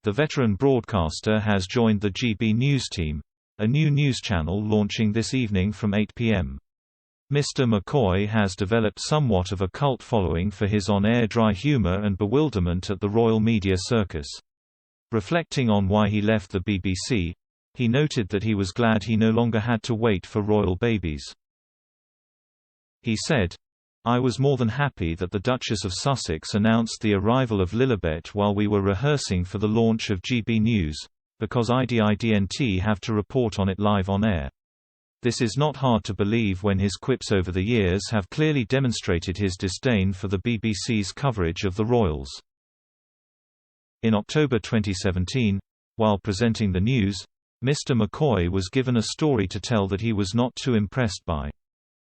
The veteran broadcaster has joined the GB News team, a new news channel launching this evening from 8 p.m. Mr. McCoy has developed somewhat of a cult following for his on-air dry humour and bewilderment at the Royal Media Circus. Reflecting on why he left the BBC, he noted that he was glad he no longer had to wait for royal babies. He said, "I was more than happy that the Duchess of Sussex announced the arrival of Lilibet while we were rehearsing for the launch of GB News, because I didn't have to report on it live on air. This is not hard to believe when his quips over the years have clearly demonstrated his disdain for the BBC's coverage of the royals." In October 2017, while presenting the news, Mr. McCoy was given a story to tell that he was not too impressed by.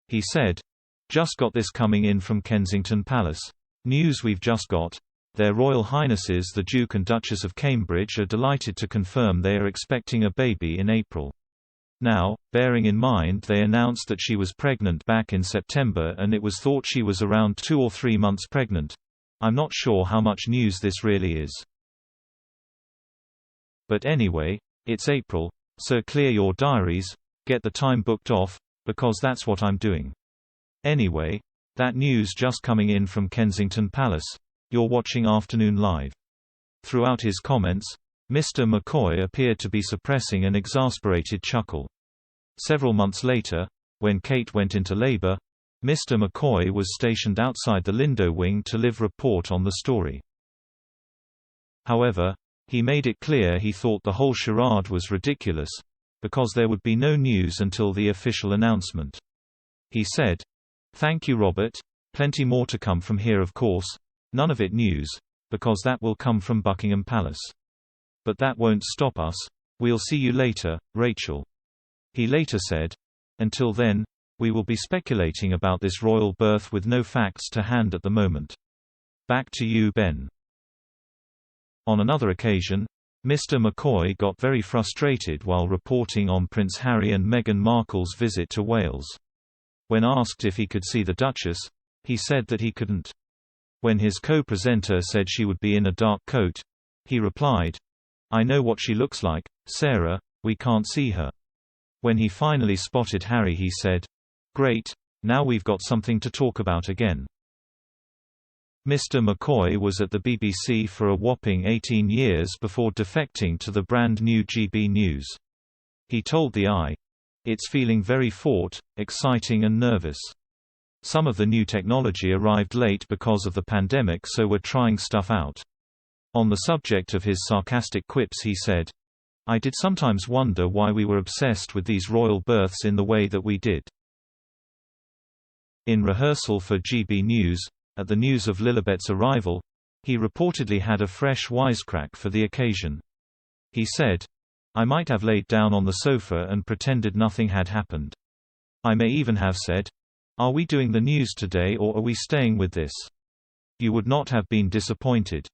He said, "Just got this coming in from Kensington Palace. News we've just got. Their Royal Highnesses the Duke and Duchess of Cambridge are delighted to confirm they are expecting a baby in April. Now, bearing in mind they announced that she was pregnant back in September and it was thought she was around 2 or 3 months pregnant. I'm not sure how much news this really is. But anyway, it's April, so clear your diaries, get the time booked off, because that's what I'm doing. Anyway, that news just coming in from Kensington Palace. You're watching Afternoon Live." Throughout his comments, Mr. McCoy appeared to be suppressing an exasperated chuckle. Several months later, when Kate went into labor, Mr. McCoy was stationed outside the Lindo wing to live report on the story. However, he made it clear he thought the whole charade was ridiculous, because there would be no news until the official announcement. He said, "Thank you, Robert, plenty more to come from here, of course, none of it news, because that will come from Buckingham Palace. But that won't stop us. We'll see you later, Rachel." He later said, "Until then, we will be speculating about this royal birth with no facts to hand at the moment. Back to you, Ben." On another occasion, Mr. McCoy got very frustrated while reporting on Prince Harry and Meghan Markle's visit to Wales. When asked if he could see the Duchess, he said that he couldn't. When his co-presenter said she would be in a dark coat, he replied, "I know what she looks like, Sarah, we can't see her." When he finally spotted Harry, he said, "Great, now we've got something to talk about again." Mr. McCoy was at the BBC for a whopping 18 years before defecting to the brand new GB News. He told the Eye, "It's feeling very fraught, exciting and nervous. Some of the new technology arrived late because of the pandemic, so we're trying stuff out." On the subject of his sarcastic quips, he said, "I did sometimes wonder why we were obsessed with these royal births in the way that we did." In rehearsal for GB News, at the news of Lilibet's arrival, he reportedly had a fresh wisecrack for the occasion. He said, "I might have laid down on the sofa and pretended nothing had happened. I may even have said, 'Are we doing the news today or are we staying with this?' You would not have been disappointed.